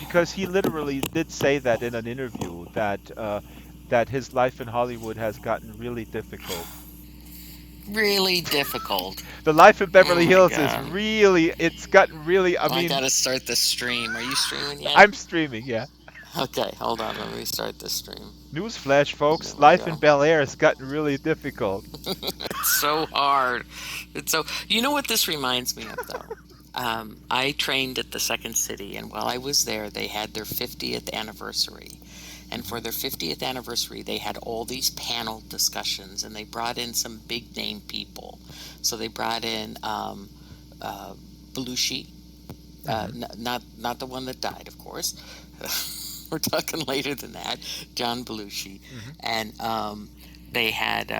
because he literally did say that in an interview that his life in Hollywood has gotten really difficult. Really difficult. The life in Oh Beverly my Hills is god. really, it's gotten really, I Well, I mean, gotta start the stream. Are you streaming yet? I'm streaming, yeah. Okay, hold on. Let me start the stream. Newsflash, There folks, we life in go. Bel Air has gotten really difficult. It's so hard. It's so. You know what this reminds me of, though? I trained at the Second City, and while I was there, they had their 50th anniversary. And Hmm. for their 50th anniversary, they had all these panel discussions, and they brought in some big name people. So they brought in uh, Belushi, Hmm. not the one that died, of course. We're talking later than that, John Belushi, Hmm. and they had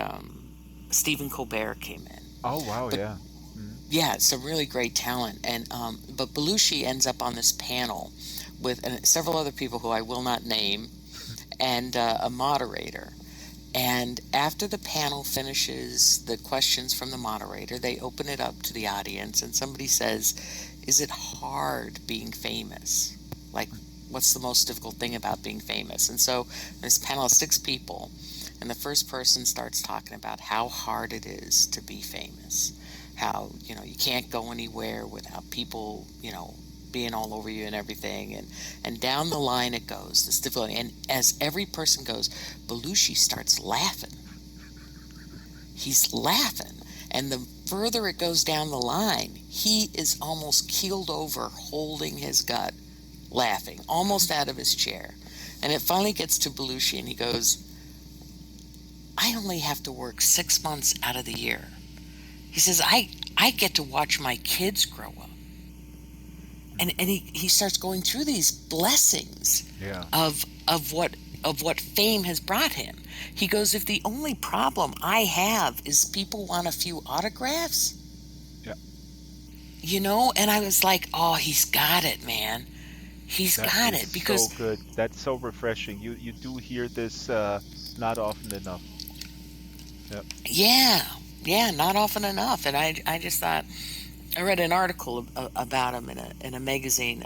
Stephen Colbert came in, Oh, wow, but yeah. Hmm. yeah, some really great talent, and but Belushi ends up on this panel with several other people who I will not name, and a moderator. And after the panel finishes the questions from the moderator, they open it up to the audience, and somebody says, "Is it hard being famous? Like, what's the most difficult thing about being famous?" And so this panel of six people, and the first person starts talking about how hard it is to be famous. How, you can't go anywhere without people, being all over you and everything. And down the line it goes, this difficulty. And as every person goes, Belushi starts laughing. He's laughing. And the further it goes down the line, he is almost keeled over, holding his gut, laughing, almost out of his chair. And it finally gets to Belushi, and he goes, "I only have to work 6 months out of the year." He says, I get to watch my kids grow up. And he starts going through these blessings Yeah. of what fame has brought him. He goes, "If the only problem I have is people want a few autographs, Yeah. and I was like, oh, he's got it, man. He's That got is it so because good. That's so refreshing. You do hear this not often enough. Yeah. yeah, yeah, not often enough. And I just thought I read an article about him in a magazine.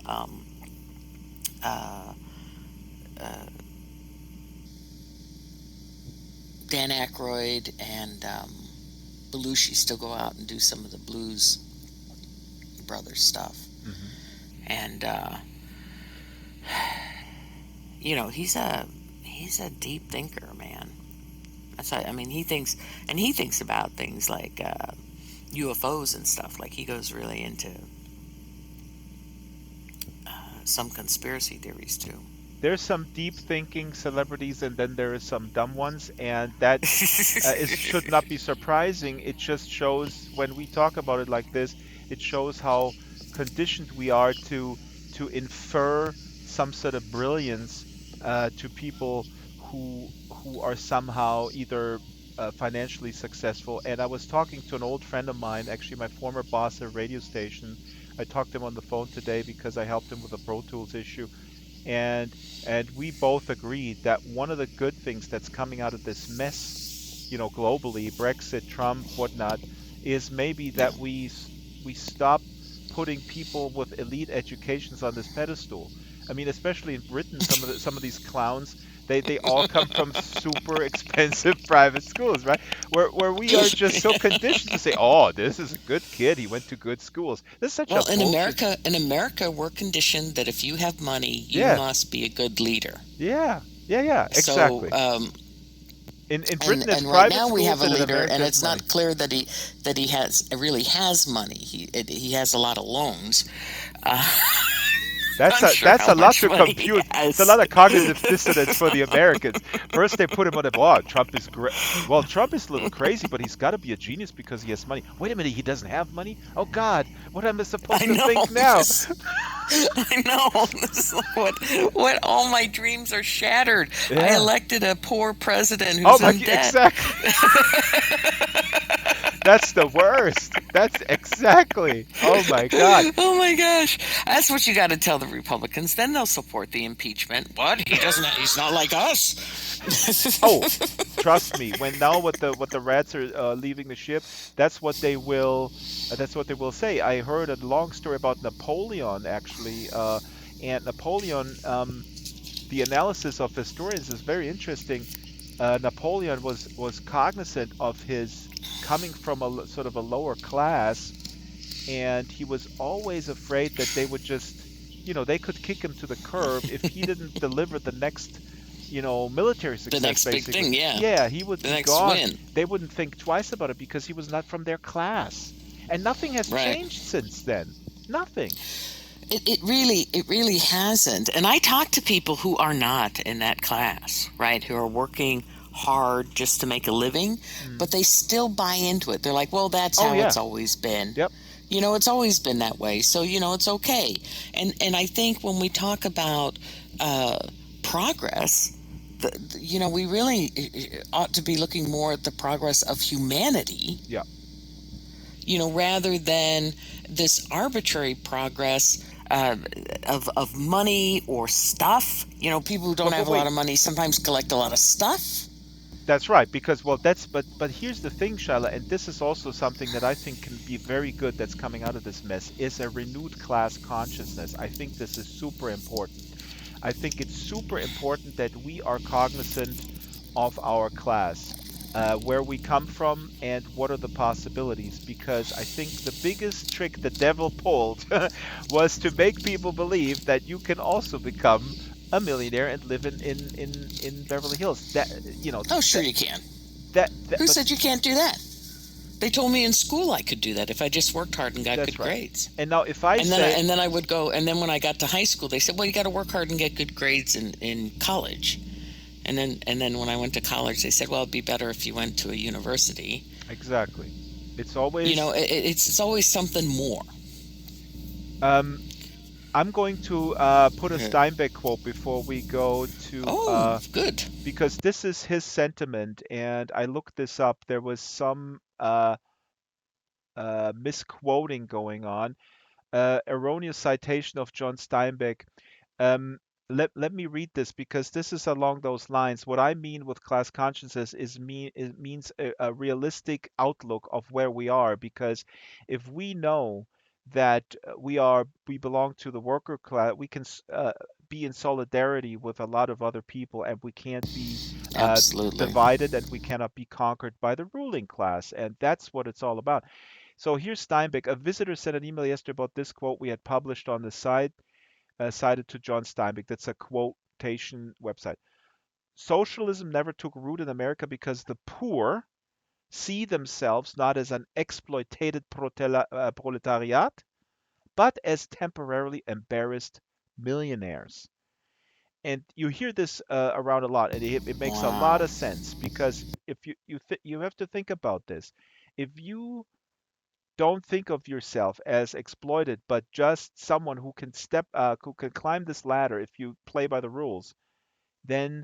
Uh, uh, Dan Aykroyd and Belushi still go out and do some of the Blues Brothers stuff, Hmm. and he's a deep thinker, man. I mean, he thinks about things like UFOs and stuff. Like he goes really into some conspiracy theories too. There's some deep thinking celebrities, and then there is some dumb ones, and that should not be surprising. It just shows when we talk about it like this, it shows how conditioned we are to infer some sort of brilliance to people who are somehow either financially successful. And I was talking to an old friend of mine, actually my former boss at a radio station. I talked to him on the phone today because I helped him with a Pro Tools issue, and we both agreed that one of the good things that's coming out of this mess, globally, Brexit, Trump, whatnot, is maybe Yeah. that we stop putting people with elite educations on this pedestal. I mean, especially in Britain, some of these clowns, they all come from super expensive private schools, right? Where we are just so conditioned to say, "Oh, this is a good kid. He went to good schools." This is such a Well, in bullshit. America, in America, we're conditioned that if you have money, you Yeah, must be a good leader. yeah, yeah, yeah, So, exactly. In and Britain, it's and right private now we have schools, a and in leader, America, and it's it's money. not clear that he has really has money. He has a lot of loans. Uh, unsure That's how a lot much to money he compute. It's a has. lot of cognitive dissonance for the Americans. First, they put him on the wall. Trump is great. Well, Trump is a little crazy, but he's got to be a genius because he has money. Wait a minute, he doesn't have money? Oh God, what am I I supposed to know think now? this. I know. This is like what all my dreams are shattered. I Yeah. elected a poor president Oh who's my, in debt. exactly. That's the worst. That's exactly. Oh my God. Oh my gosh. That's what you got to tell the Republicans. Then they'll support the impeachment. What? He's not like us. Oh, trust me. When now what the rats are leaving the ship, that's what they will. That's what they will say. I heard a long story about Napoleon actually, And Napoleon, the analysis of historians is very interesting. Napoleon was cognizant of his coming from sort of a lower class, and he was always afraid that they would just, they could kick him to the curb if he didn't deliver the next, military The success, next big basically. thing, yeah. Yeah, he would The be next gone. win. They wouldn't think twice about it because he was not from their class. And nothing has Right. changed since then. Nothing. It really hasn't. And I talk to people who are not in that class, right? Who are working hard just to make a living, Mm. but they still buy into it. They're like, well, that's Oh how yeah. it's always been. Yep. It's always been that way. So, it's okay. And I think when we talk about uh, progress, we really ought to be looking more at the progress of humanity, Yeah. rather than this arbitrary progress of money or stuff. People who don't But have a lot wait. of money sometimes collect a lot of stuff. That's right, because well, but here's the thing, Shala, and this is also something that I think can be very good that's coming out of this mess is a renewed class consciousness. I think this is super important. I think it's super important that we are cognizant of our class, where we come from, and what are the possibilities. Because I think the biggest trick the devil pulled was to make people believe that you can also become a millionaire and live in Beverly Hills. Oh, sure That you can. that Who but said you can't do that? They told me in school I could do that if I just worked hard and got that's good right. grades. And now if I And then I, say and then I would go. And then when I got to high school, they said, "Well, you got to work hard and get good grades in college." And then when I went to college, they said, "Well, it'd be better if you went to a university." exactly, it's always It's always something more. um I'm going to put a Steinbeck quote before we go to Oh, good. because this is his sentiment, and I looked this up. There was some misquoting going on, erroneous citation of John Steinbeck. Um, let me read this because this is along those lines. What I mean with class consciousness it means a realistic outlook of where we are. Because if we know that we belong to the worker class, we can be in solidarity with a lot of other people, and we can't be uh, Absolutely. divided, and we cannot be conquered by the ruling class, and that's what it's all about. So here's Steinbeck. A visitor sent an email yesterday about this quote we had published on the site, cited to John Steinbeck. That's a quotation website. Socialism never took root in America because the poor see themselves not as an exploited proletariat, but as temporarily embarrassed millionaires. And you hear this around a lot, and it makes a lot Wow. of sense because if you have to think about this. If you don't think of yourself as exploited, but just someone who can climb this ladder if you play by the rules, then,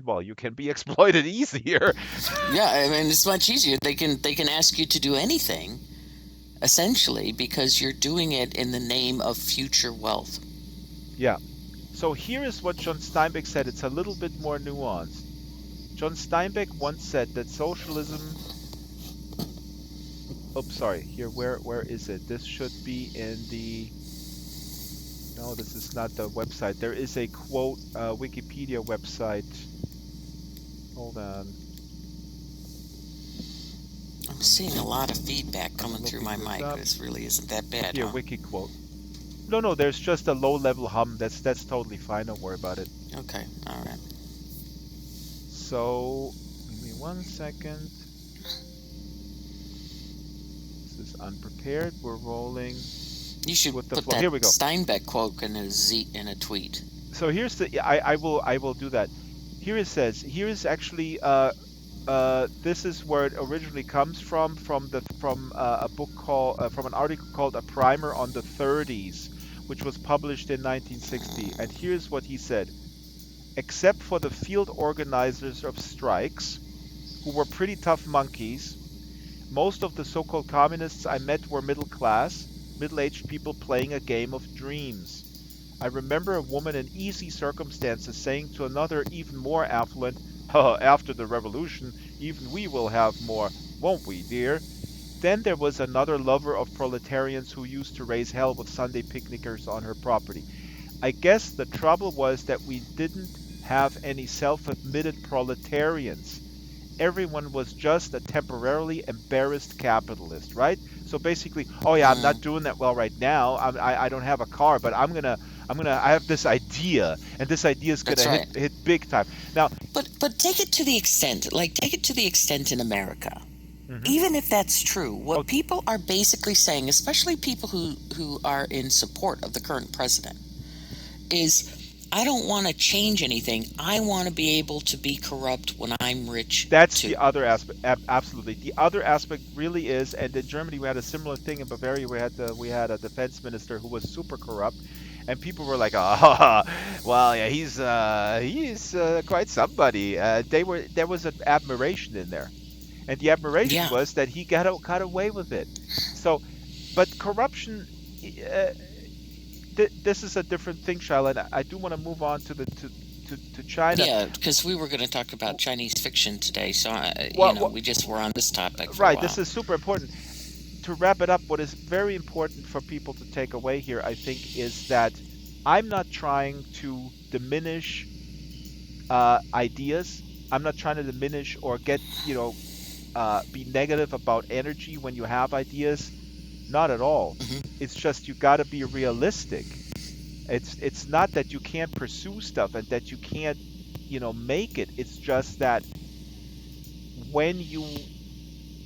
well, you can be exploited easier. Yeah, I mean it's much easier. They can ask you to do anything essentially because you're doing it in the name of future wealth. Yeah. So here is what John Steinbeck said. It's a little bit more nuanced. John Steinbeck once said that socialism. Oops, sorry. Here, where is it? This should be in the. No, this is not the website. There is a quote, Wikipedia website. Hold on. I'm I'm seeing a lot of feedback I'm coming through my looking this mic. up. This really isn't that bad, Here, huh? wiki quote. No, no, there's just a low-level hum. That's totally fine. Don't worry about it. Okay, all right. So, give me 1 second. This is unprepared. We're rolling You should with the put flow. that Here we go. Steinbeck quote in a tweet. So here's the. I will do that. Here it says. Here is actually. This is where it originally comes from a book called from an article called "A Primer on the 30s," which was published in 1960. And here's what he said. Except for the field organizers of strikes, who were pretty tough monkeys, most of the so-called communists I met were middle class, middle-aged people playing a game of dreams. I remember a woman in easy circumstances saying to another even more affluent, "After the revolution, even we will have more, won't we, dear?" Then there was another lover of proletarians who used to raise hell with Sunday picnickers on her property. I guess the trouble was that we didn't have any self admitted proletarians. Everyone was just a temporarily embarrassed capitalist, right? So basically, oh yeah, I'm not Mm, doing that well right now. I don't have a car, but I have this idea, and this idea is gonna that's right. hit big time. Now, But take it to the extent, like take it to the extent in America. mhm. Even if that's true, Oh, what people are basically saying, especially people who are in support of the current president, is I don't want to change anything. I want to be able to be corrupt when I'm rich that's the too. other aspect. Absolutely, the other aspect really is, and in Germany we had a similar thing. In Bavaria, we had a defense minister who was super corrupt, and people were like, "Oh, well, yeah, he's quite somebody." There was an admiration in there, and the admiration Yeah, was that he got away with it. So, but corruption, uh, this is a different thing, Shaila. And I do want to move on to to China. yeah, because we were going to talk about Chinese fiction today, so What we just were on this topic for a right? This while. is super important. To wrap it up, what is very important for people to take away here, I think, is that I'm not trying to diminish ideas. I'm not trying to diminish or be negative about energy when you have ideas. Not at all. Hmm. It's just you got to be realistic. It's not that you can't pursue stuff and that you can't, make it. It's just that when you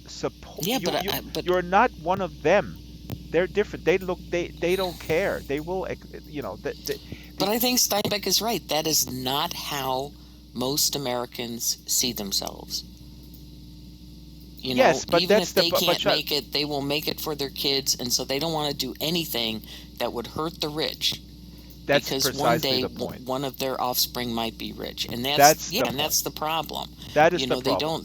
support Yeah, you but you but you're not one of them. They're different. They don't care. They will but the I think Steinbeck is right. That is not how most Americans see themselves. yes, but Even that's if the they but can't make it, they will make it for their kids, and so they don't want to do anything that would hurt the rich that's because one precisely day the point. one of their offspring might be rich, and That's the that's point. the problem. That is the They problem.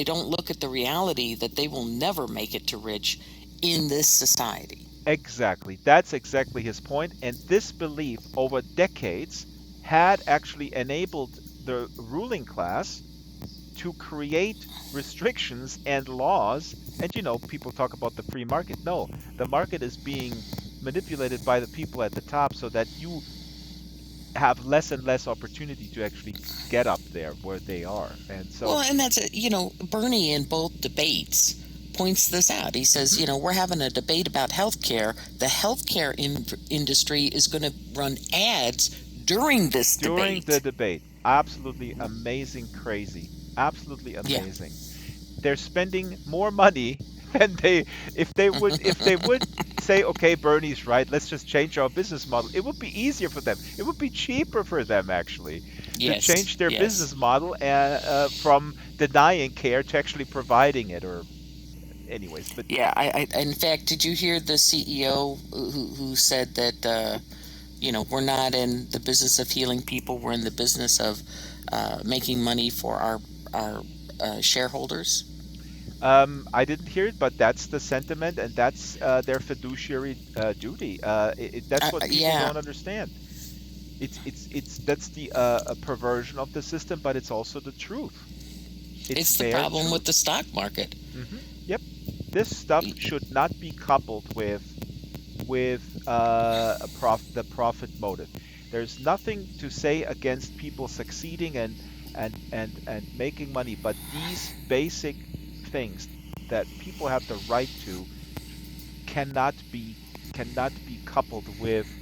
don't look at the reality that they will never make it to rich in this society. Exactly. That's exactly his point. And this belief over decades had actually enabled the ruling class to create restrictions and laws. And people talk about the free market. No, the market is being manipulated by the people at the top so that you have less and less opportunity to actually get up there where they are. And so, Well, and that's it. Bernie in both debates points this out. He says, mhm, we're having a debate about healthcare. The healthcare industry is going to run ads during this during the debate. debate, absolutely amazing, crazy, absolutely Yeah. amazing. They're spending more money than they if they would say, okay, Bernie's right, let's just change our business model. It would be easier for them. It would be cheaper for them actually to Yes. change their Yes. business model from denying care to actually providing it. Or anyways, but Yeah. In fact, did you hear the CEO who said that we're not in the business of healing people. We're in the business of making money for our shareholders. I didn't hear it, but that's the sentiment, and that's their fiduciary duty. That's what people Yeah, don't understand. It's that's the a perversion of the system, but it's also the truth. It's it's the their problem with truth. the stock market. Yep. This stuff should not be coupled with the profit motive. There's nothing to say against people succeeding and making money, but these basic things that people have the right to cannot be cannot be coupled with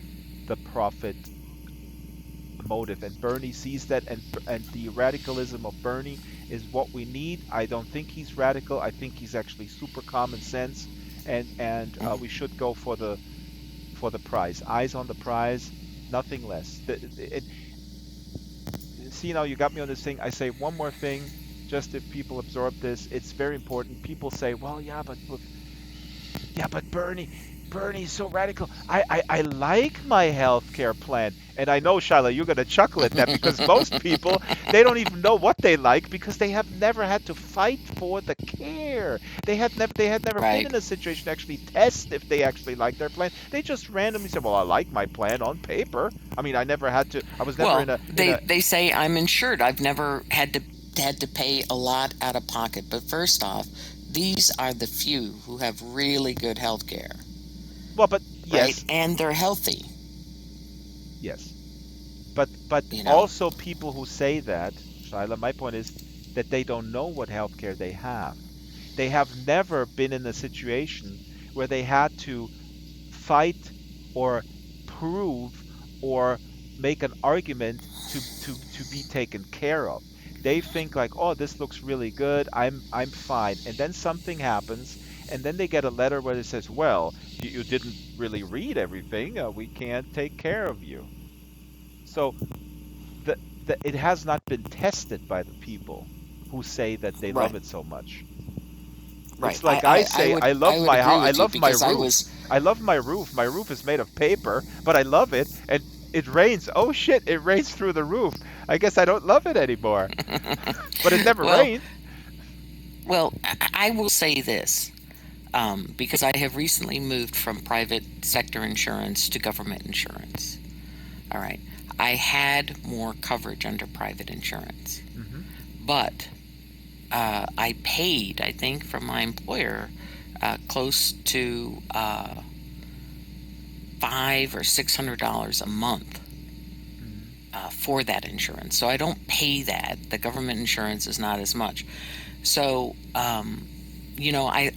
the profit motive. And Bernie sees that, and the radicalism of Bernie is what we need. I don't think he's radical. I think he's actually super common sense, and we Mhm. should go for the prize. Eyes on the prize, nothing less. See, now you got me on this thing. I say one more thing, just if people absorb this, it's very important. People say, well, yeah, but Bernie's so radical. I like my healthcare plan. And I know, Shyla, you're going to chuckle at that because most people, they don't even know what they like because they have never had to fight for the care. They had never been Right. in a situation to actually test if they actually like their plan. They just randomly said, well, I like my plan on paper. I mean, I was never Well, in a, they say I'm insured. I've never had to pay a lot out of pocket. But first off, these are the few who have really good health care, Well, but right? yes, And they're healthy, yes. But you know? also people who say that, Shyla, my point is that they don't know what healthcare they have. They have never been in a situation where they had to fight or prove or make an argument to be taken care of. They think like, oh, this looks really good. I'm fine. And then something happens, and then they get a letter where it says, well, you didn't really read everything. We can't take care of you. So it has not been tested by the people who say that they love Right. it so much. Right. It's like I say, I would agree I with you love my because I roof. was I love my roof. My roof is made of paper, but I love it. And it rains. Oh shit, it rains through the roof. I guess I don't love it anymore. But it never well, rained. I will say this because I have recently moved from private sector insurance to government insurance. All right. I had more coverage under private insurance, Hmm. but I paid, I think, from my employer close to $500 or $600 a month Hmm. for that insurance. So I don't pay that. The government insurance is not as much. So,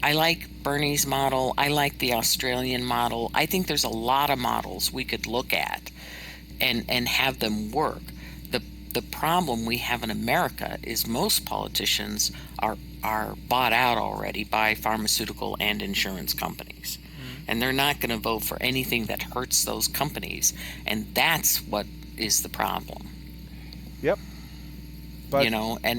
I like Bernie's model. I like the Australian model. I think there's a lot of models we could look at and have them work. The the problem we have in America is most politicians are bought out already by pharmaceutical and insurance companies. Hmm. And they're not going to vote for anything that hurts those companies. And that's what is the problem. Yep. But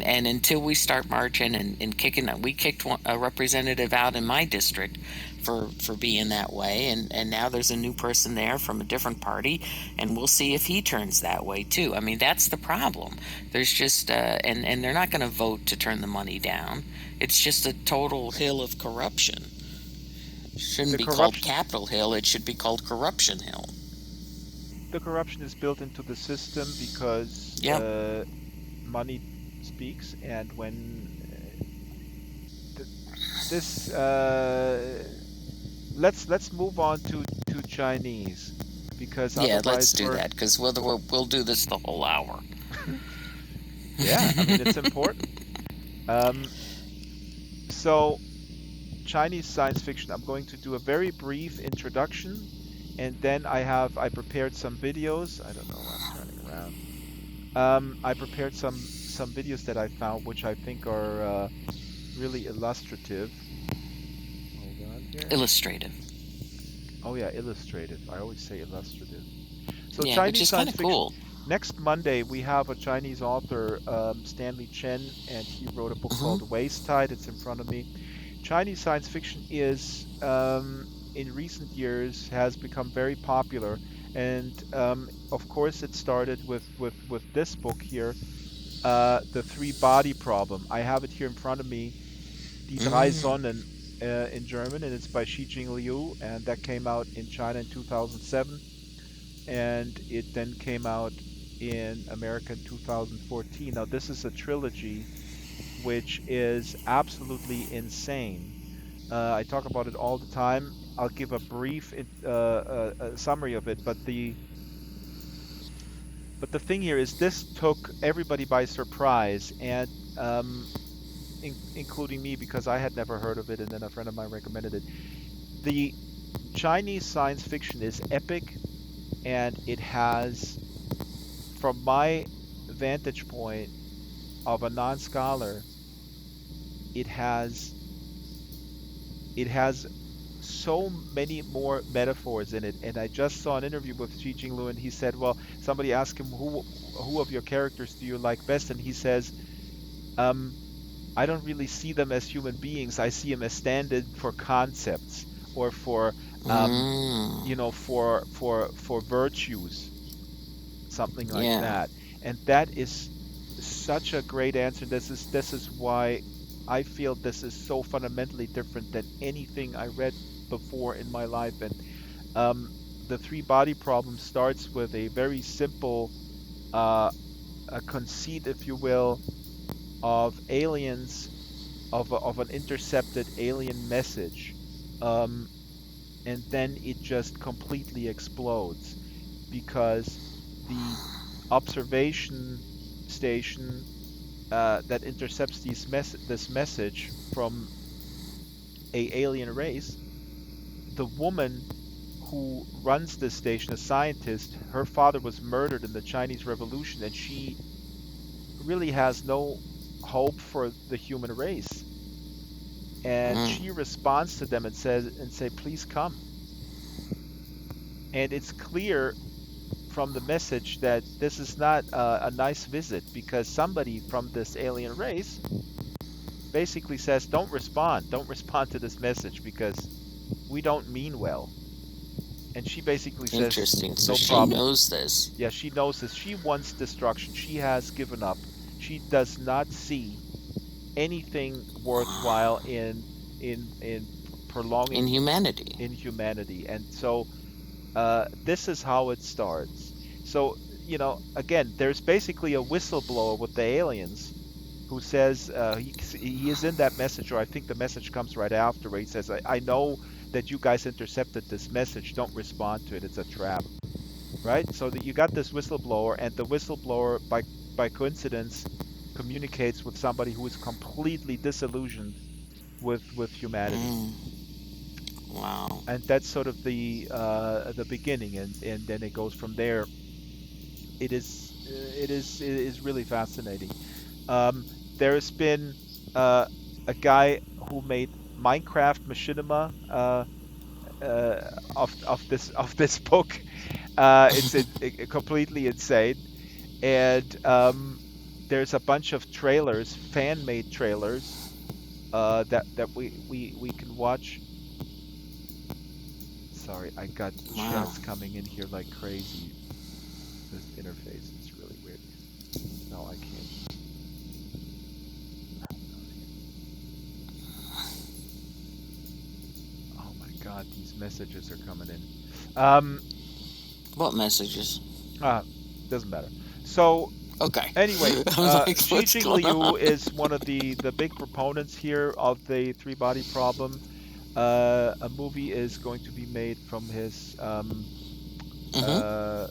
And until we start marching and kicking, we kicked a representative out in my district for being that way, and now there's a new person there from a different party, and we'll see if he turns that way too. I mean, that's the problem. There's just and they're not going to vote to turn the money down. It's just a total hill of corruption. It shouldn't the be called corruption Capitol Hill, it should be called Corruption Hill. the corruption is built into the system because Yep. money speaks, and when th- this let's move on to Chinese because Yeah, let's otherwise do we're that because we'll do this the whole hour. yeah, I mean it's important. Um, so Chinese science fiction. I'm going to do a very brief introduction, and then I prepared some videos. I don't know why I'm turning around. I prepared some videos that I found, which I think are really illustrative. Hold on here. Illustrative. Oh yeah, illustrative. I always say illustrative. So Yeah, which Chinese is kind science of fiction. cool. Next Monday we have a Chinese author, Stanley Chen, and he wrote a book Hmm. called Waste Tide. It's in front of me. Chinese science fiction is, in recent years, has become very popular, and of course, it started with this book here, The Three Body Problem. I have it here in front of me, Die drei Mm. Sonnen, in German, and it's by Xijing Liu, and that came out in China in 2007, and it then came out in America in 2014. Now, this is a trilogy which is absolutely insane. I talk about it all the time. I'll give a brief summary of it, but the thing here is this took everybody by surprise, and including me because I had never heard of it, and then a friend of mine recommended it. The Chinese science fiction is epic, and it has, from my vantage point of a non-scholar, it has it has so many more metaphors in it. And I just saw an interview with Xi Jinping, and he said, well, somebody asked him who of your characters do you like best, and he says, um, I don't really see them as human beings. I see them as stand-in for concepts or for Mm. for virtues, something like Yeah. that. And that is such a great answer. This is why I feel this is so fundamentally different than anything I read before in my life. And um, the three body problem starts with a very simple a conceit, if you will, of aliens of an intercepted alien message, um, and then it just completely explodes because the observation station that intercepts this message from a alien race, the woman who runs this station, a scientist, her father was murdered in the Chinese Revolution, and she really has no hope for the human race. And Mm. she responds to them and say, please come. And it's clear from the message that this is not a nice visit because somebody from this alien race basically says, don't respond to this message because we don't mean well. And she basically says, Interesting. So no she problem. knows this. Yeah, she knows this. She wants destruction. She has given up. She does not see anything worthwhile in In prolonging humanity. in humanity. And so this is how it starts. So, again, there's basically a whistleblower with the aliens who says he is in that message, or I think the message comes right after, where he says, I know that you guys intercepted this message. Don't respond to it. It's a trap, right? So that you got this whistleblower, and the whistleblower, by coincidence, communicates with somebody who is completely disillusioned with humanity, Mm. Wow. and that's sort of the beginning, and then it goes from there. It is really fascinating. Um, there's been uh, a guy who made Minecraft machinima of this book. Completely insane, and there's a bunch of trailers, fan-made trailers, that we can watch. Sorry, I got Wow. chats coming in here like crazy. This interface is really weird. No, I can't. Hold on here. Oh my God, these messages are coming in. Um, What messages? ah, doesn't matter. So Okay. anyway, I'm like, Xi what's going on? Jingliu is one of the big proponents here of the three-body problem. A movie is going to be made from his Mm-hmm. uh,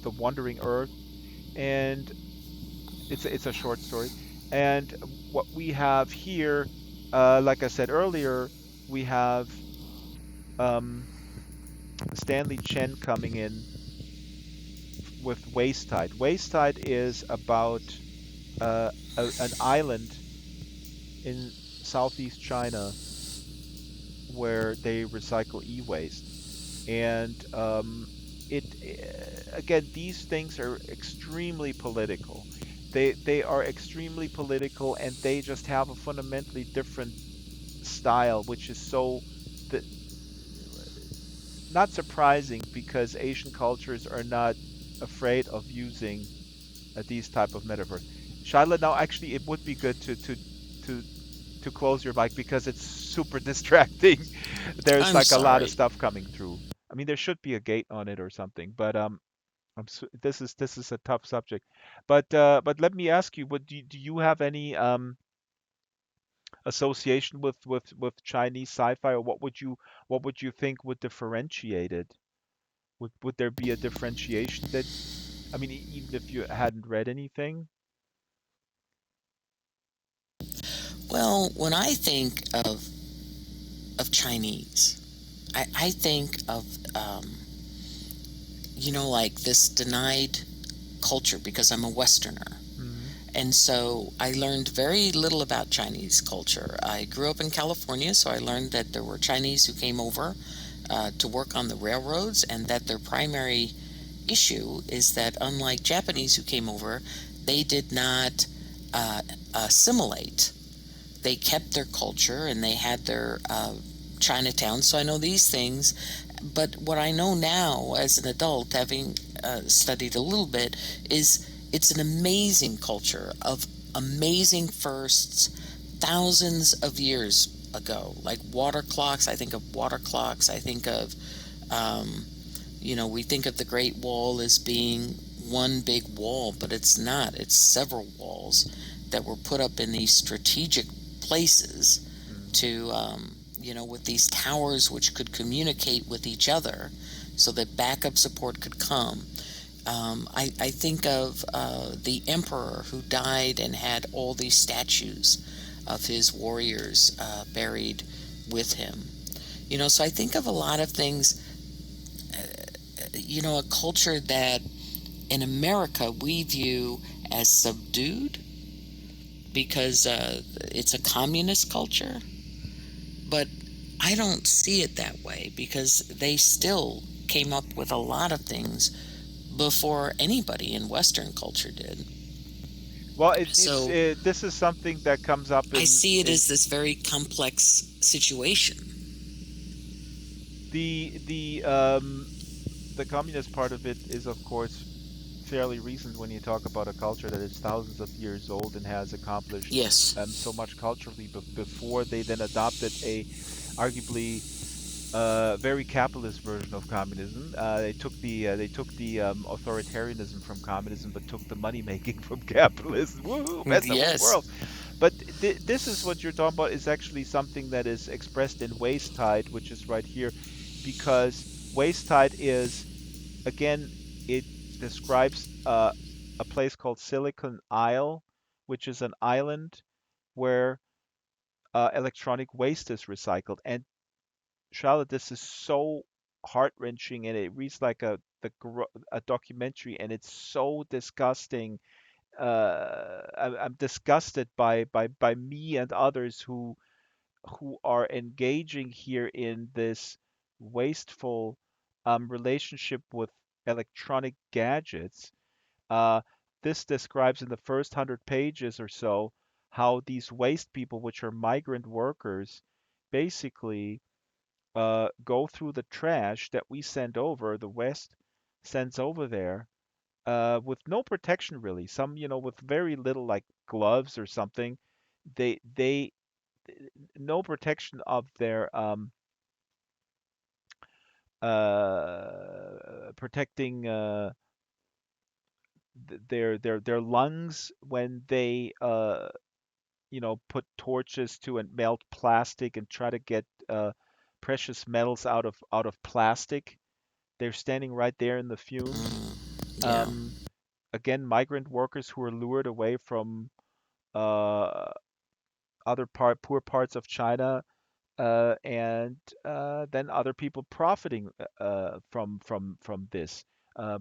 The Wandering Earth, and it's a short story. And what we have here, like I said earlier, we have um, Stanley Chen coming in with Waste Tide. Waste Tide is about an island in southeast China where they recycle e-waste. And again, these things are extremely political. They are extremely political, and they just have a fundamentally different style, which is so the, not surprising because Asian cultures are not afraid of using these type of metaphors. Shaila, now actually it would be good to to close your mic because it's super distracting. There's I'm like a lot of sorry. stuff coming through. I mean, there should be a gate on it or something, but this is a tough subject. But let me ask you, do you have any association with Chinese sci-fi, or what would you think would differentiate it? Would there be a differentiation that, I mean, even if you hadn't read anything? Well, when I think of Chinese, I think of like this denied culture because I'm a Westerner. Hmm. And so I learned very little about Chinese culture. I grew up in California, so I learned that there were Chinese who came over to work on the railroads, and that their primary issue is that, unlike Japanese who came over, they did not uh, assimilate. They kept their culture and they had their Chinatown. So I know these things. But what I know now as an adult, having studied a little bit, is it's an amazing culture of amazing firsts thousands of years ago. Like water clocks, I think of water clocks. I think of, um, we think of the Great Wall as being one big wall, but it's not. It's several walls that were put up in these strategic places Hmm. to, with these towers which could communicate with each other so that backup support could come. I think of the emperor who died and had all these statues of his warriors buried with him. So I think of a lot of things, a culture that in America we view as subdued because it's a communist culture, but I don't see it that way because they still came up with a lot of things before anybody in Western culture did. Well, So this is something that comes up I see it in as this very complex situation. the the communist part of it is, of course, fairly recent when you talk about a culture that is thousands of years old and has accomplished Yes. so much culturally before they then adopted a arguably very capitalist version of communism. They took the authoritarianism from communism, but took the money making from capitalism. Woohoo! Best of both Yes. worlds. But this is what you're talking about is actually something that is expressed in waste tide, which is right here, because waste tide is again it describes a place called Silicon Isle, which is an island where electronic waste is recycled. And Charlotte, this is so heart-wrenching, and it reads like a documentary, and it's so disgusting. I'm disgusted by me and others who are engaging here in this wasteful relationship with electronic gadgets. Uh, this describes in the first 100 pages or so how these waste people, which are migrant workers, basically go through the trash that we send over, the West sends over there, with no protection really. Some, with very little like gloves or something. They no protection of their protecting their lungs when they put torches to and melt plastic and try to get precious metals out of plastic. They're standing right there in the fumes. Mm, yeah. Um, Again, migrant workers who are lured away from uh, poor parts of China, and then other people profiting from this.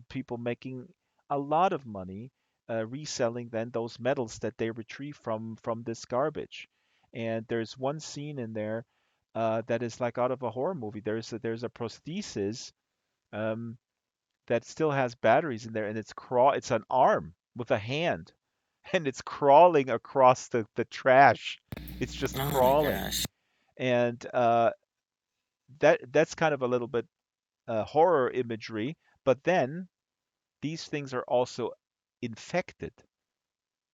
People making a lot of money reselling then those metals that they retrieve from this garbage. And there's one scene in there that is like out of a horror movie. There's a prosthesis um, that still has batteries in there, and it's an arm with a hand, and it's crawling across the trash. It's just Oh my crawling, gosh. and that's kind of a little bit horror imagery. But then these things are also infected.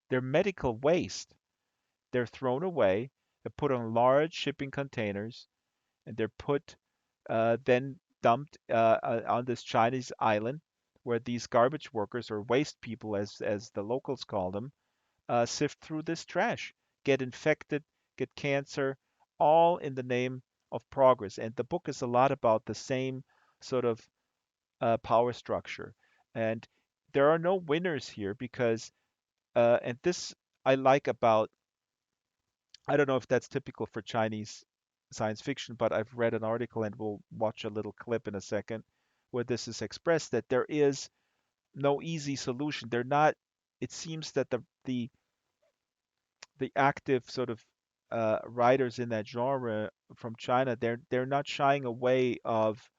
They're medical waste. They're thrown away. They're put on large shipping containers, and they're put then dumped on this Chinese island where these garbage workers or waste people, as the locals call them, sift through this trash, get infected, get cancer, all in the name of progress. And the book is a lot about the same sort of power structure. And there are no winners here because, and this I like about, I don't know if that's typical for Chinese science fiction, but I've read an article and we'll watch a little clip in a second where this is expressed that there is no easy solution. They're not, it seems that the active sort of writers in that genre from China, they're not shying away of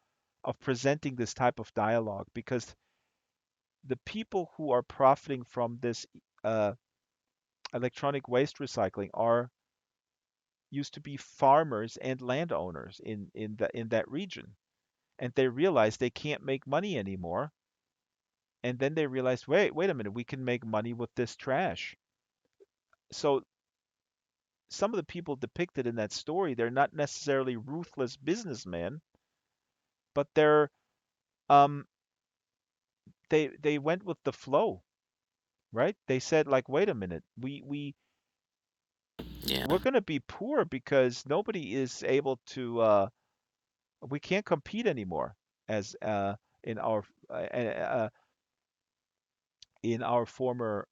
presenting this type of dialogue because the people who are profiting from this uh, electronic waste recycling are used to be farmers and landowners in that region, and they realize they can't make money anymore, and then they realize, wait a minute, we can make money with this trash. So some of the people depicted in that story, they're not necessarily ruthless businessmen, but um they went with the flow, right? They said like, wait a minute, we Yeah. We're going to be poor because nobody is able to. We can't compete anymore as in our uh, uh, in our former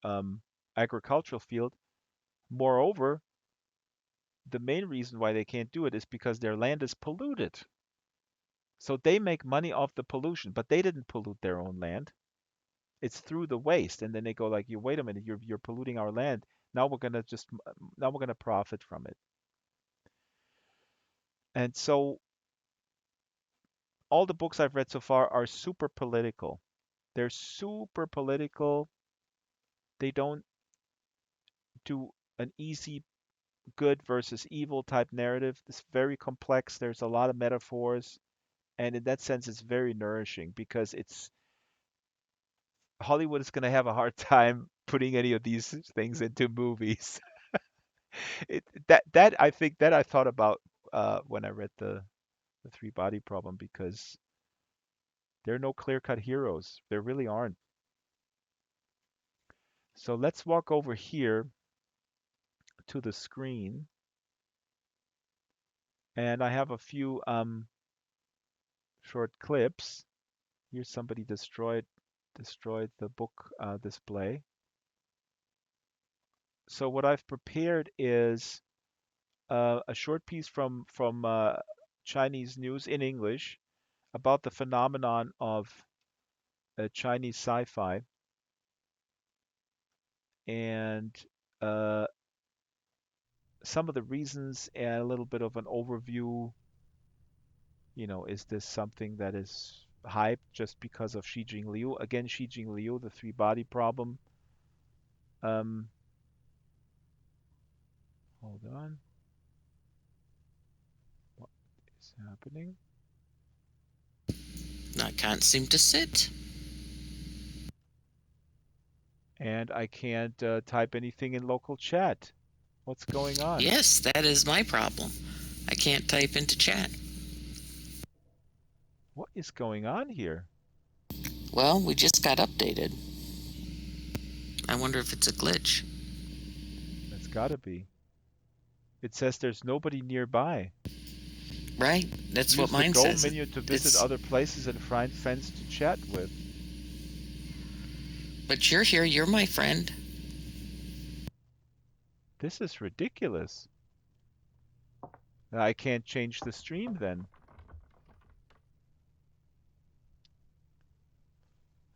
agricultural field. Moreover, the main reason why they can't do it is because their land is polluted. So they make money off the pollution, but they didn't pollute their own land. It's through the waste, and then they go like, "You wait a minute, you're polluting our land. Now we're gonna just now we're gonna profit from it." And so all the books I've read so far are super political. They're super political. They don't do an easy good versus evil type narrative. It's very complex. There's a lot of metaphors, and in that sense, it's very nourishing because it's Hollywood is going to have a hard time putting any of these things into movies. That I think that I thought about when I read the three body problem because there are no clear cut heroes. There really aren't. So let's walk over here to the screen, and I have a few short clips. Here's somebody destroyed the book display. So what I've prepared is a short piece from Chinese news in English about the phenomenon of Chinese sci-fi and uh, some of the reasons and a little bit of an overview. Is this something that is hyped just because of Xi Jingliu? Again, Xi Jingliu, the three body problem. Um, Hold on. What is happening? I can't seem to sit. And I can't type anything in local chat. What's going on? Yes, that is my problem. I can't type into chat. What is going on here? Well, we just got updated. I wonder if it's a glitch. That's gotta be. It says there's nobody nearby. Right? That's what Use the mine Go says. menu to visit It's other places and find friends to chat with. but you're here, you're my friend. This is ridiculous. I can't change the stream then.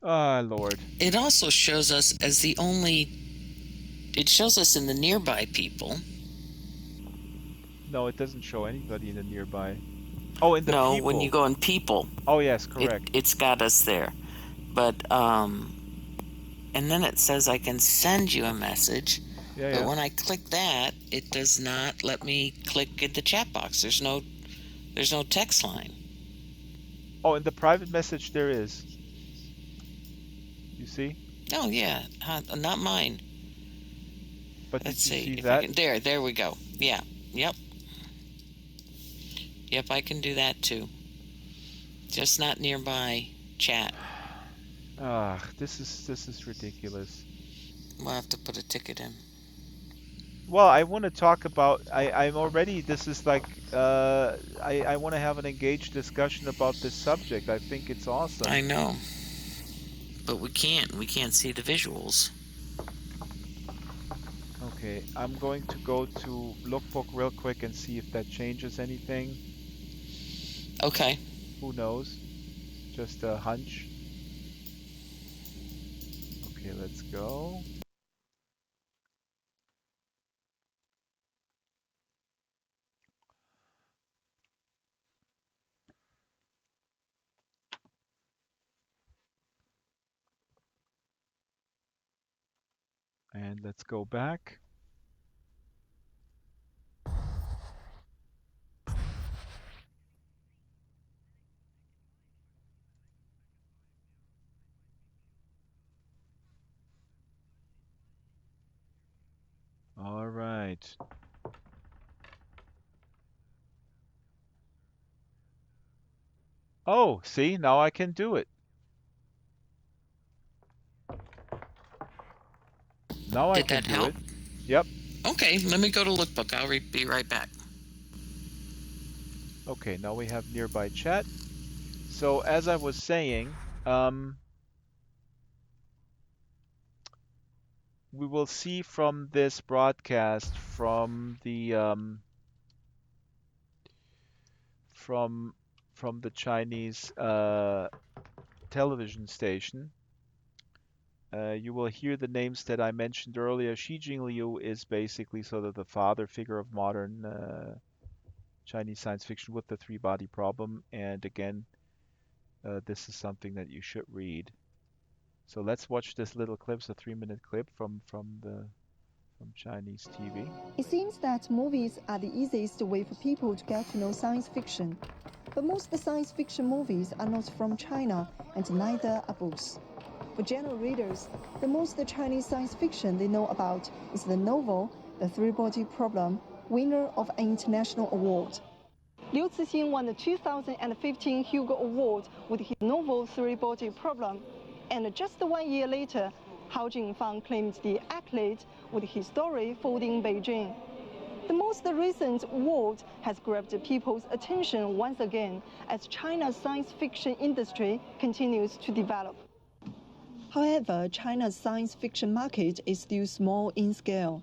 Ah, Lord. It also shows us as the only it shows us in the nearby people. No, it doesn't show anybody in the nearby. Oh, in the No, when you people. go in people, Oh, yes, it correct. it's got us there. But and then it says I can send you a message, Yeah, but yeah. when I click that, it does not let me click in the chat box. There's no text line. Oh, in the private message there is. You see? Oh yeah, not mine. But Let's did you see see if I that? can. There we go. Yeah, yep, yep. I can do that too. Just not nearby chat. Ah, this is ridiculous. We'll have to put a ticket in. Well, I want to talk about I'm already this is like I want to have an engaged discussion about this subject. I think it's I awesome. know, but we can't. We can't see the visuals. Okay, I'm going to go to Lookbook real quick and see if that changes anything. Okay. Who knows? Just a hunch. Okay, let's go. And let's go back. All right. Oh, see, now I can do it. Now I Did can that do help? it. Yep. Okay, let me go to Lookbook. I'll be right back. Okay, now we have nearby chat. So as I was saying, we will see from this broadcast from from the Chinese television station. You will hear the names that I mentioned earlier. Xi Jingliu is basically sort of the father figure of modern Chinese science fiction with the three-body problem. And again, this is something that you should read. So let's watch this little clip, it's a 3-minute clip from Chinese TV. It seems that movies are the easiest way for people to get to know science fiction. But most science fiction movies are not from China, and neither are books. For general readers, the most Chinese science fiction they know about is the novel The Three-Body Problem, winner of an international award. Liu Cixin won the 2015 Hugo Award with his novel Three-Body Problem, and just 1 year later, Hao Jingfang claimed the accolade with his story Folding Beijing. The most recent award has grabbed people's attention once again as China's science fiction industry continues to develop. However, China's science fiction market is still small in scale.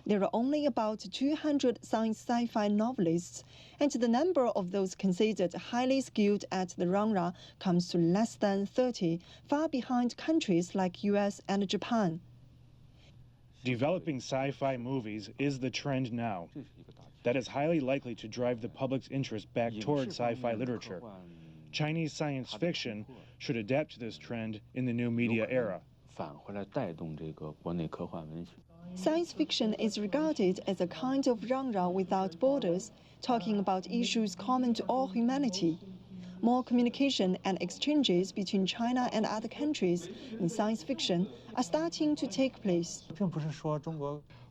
There are only about 200 science sci-fi novelists, and the number of those considered highly skilled at the genre comes to less than 30, far behind countries like US and Japan. Developing sci-fi movies is the trend now. That is highly likely to drive the public's interest back toward sci-fi literature. Chinese science fiction should adapt to this trend in the new media era. Science fiction is regarded as a kind of genre without borders, talking about issues common to all humanity. More communication and exchanges between China and other countries in science fiction are starting to take place.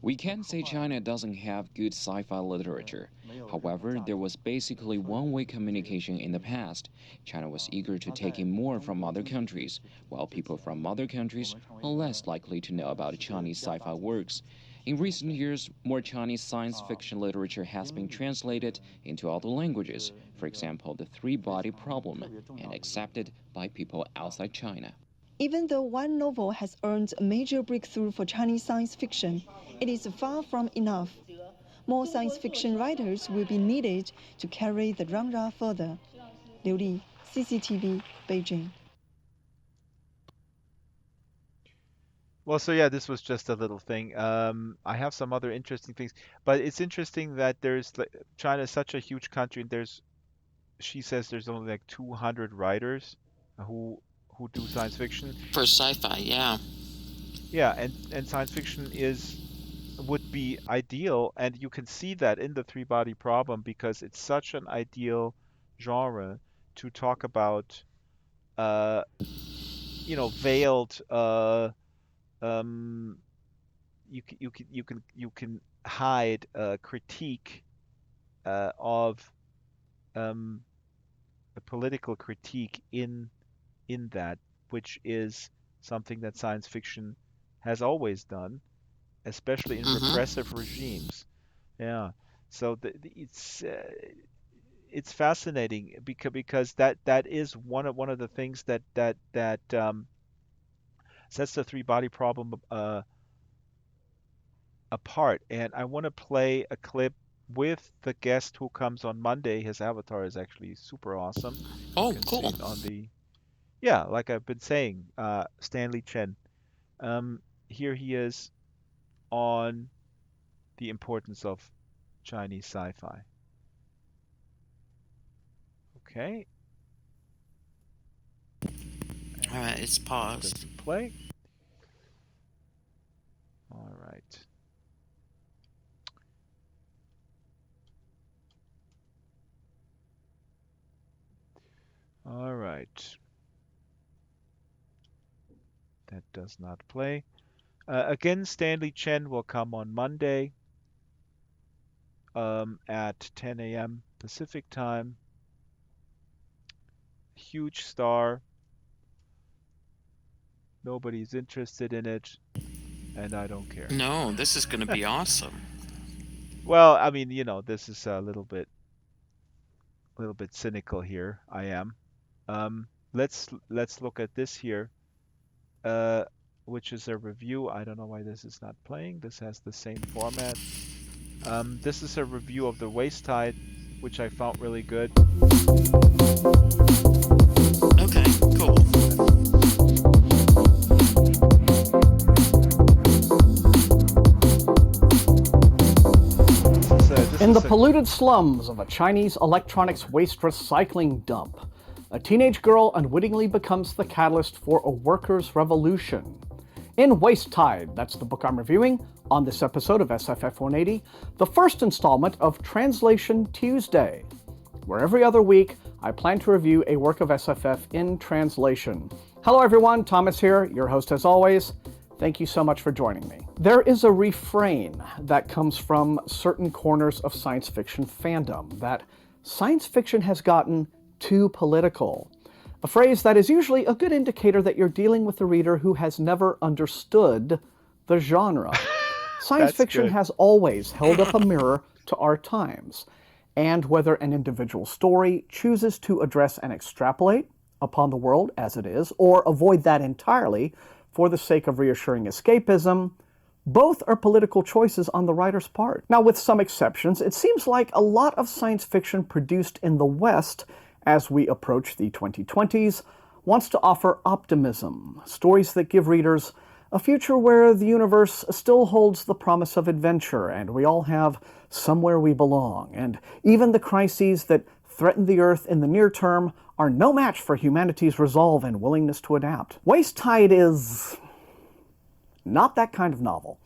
We can't say China doesn't have good sci-fi literature. However, there was basically one-way communication in the past. China was eager to take in more from other countries, while people from other countries are less likely to know about Chinese sci-fi works. In recent years, more Chinese science fiction literature has been translated into other languages, for example, The Three-Body Problem, and accepted by people outside China. Even though one novel has earned a major breakthrough for Chinese science fiction, it is far from enough. More science fiction writers will be needed to carry the genre further. Liu Li, CCTV, Beijing. Well, so yeah, this was just a little thing. I have some other interesting things, but it's interesting that China is such a huge country, and she says there's only like 200 writers who who do science fiction. For sci-fi, yeah. Yeah, and science fiction is would be ideal, and you can see that in the three-body problem because it's such an ideal genre to talk about, uh, veiled, um, you can hide critique of um, a political critique in that, which is something that science fiction has always done, especially in Mm-hmm. repressive regimes. Yeah. So it's fascinating because that is one of the things that sets the three body problem apart. And I want to play a clip with the guest who comes on Monday. His avatar is actually super awesome. You Oh, can see cool. it on the, yeah, like I've been saying, Stanley Chen. Here he is on the importance of Chinese sci-fi. Okay, All and right, it's that paused. doesn't play. All right. All right. That does not play. Again, Stanley Chen will come on Monday at 10 a.m. Pacific time. Huge star. Nobody's interested in it. and I don't care. No, this is going to be awesome. Well, I mean, this is a little bit cynical here. I am. Let's look at this here, uh, which is a review. I don't know why this is not playing. This has the same format. This is a review of the Waste Tide, which I found really good. Okay, cool. In the polluted slums of a Chinese electronics waste recycling dump, a teenage girl unwittingly becomes the catalyst for a workers' revolution. In Waste Tide, that's the book I'm reviewing on this episode of SFF 180, the first installment of Translation Tuesday, where every other week I plan to review a work of SFF in translation. Hello everyone, Thomas here, your host as always. Thank you so much for joining me. There is a refrain that comes from certain corners of science fiction fandom that science fiction has gotten too political. A phrase that is usually a good indicator that you're dealing with a reader who has never understood the genre. Science fiction has always held up a mirror to our times, and whether an individual story chooses to address and extrapolate upon the world as it is, or avoid that entirely for the sake of reassuring escapism, both are political choices on the writer's part. Now, with some exceptions, it seems like a lot of science fiction produced in the West as we approach the 2020s wants to offer optimism, stories that give readers a future where the universe still holds the promise of adventure and we all have somewhere we belong, and even the crises that threaten the Earth in the near term are no match for humanity's resolve and willingness to adapt. Waste Tide is not that kind of novel.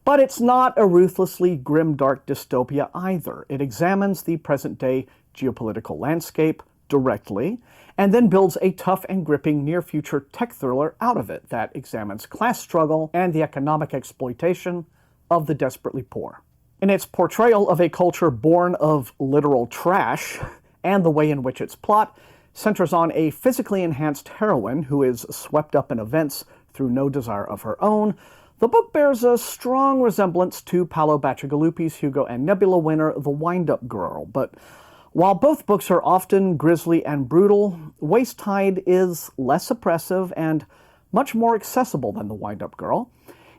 But it's not a ruthlessly grim-dark dystopia either. It examines the present-day geopolitical landscape directly, and then builds a tough and gripping near-future tech thriller out of it that examines class struggle and the economic exploitation of the desperately poor. In its portrayal of a culture born of literal trash, and the way in which its plot centers on a physically enhanced heroine who is swept up in events through no desire of her own, the book bears a strong resemblance to Paolo Bacigalupi's Hugo and Nebula winner, The Wind-Up Girl. But while both books are often grisly and brutal, Waste Tide is less oppressive and much more accessible than The Wind-Up Girl.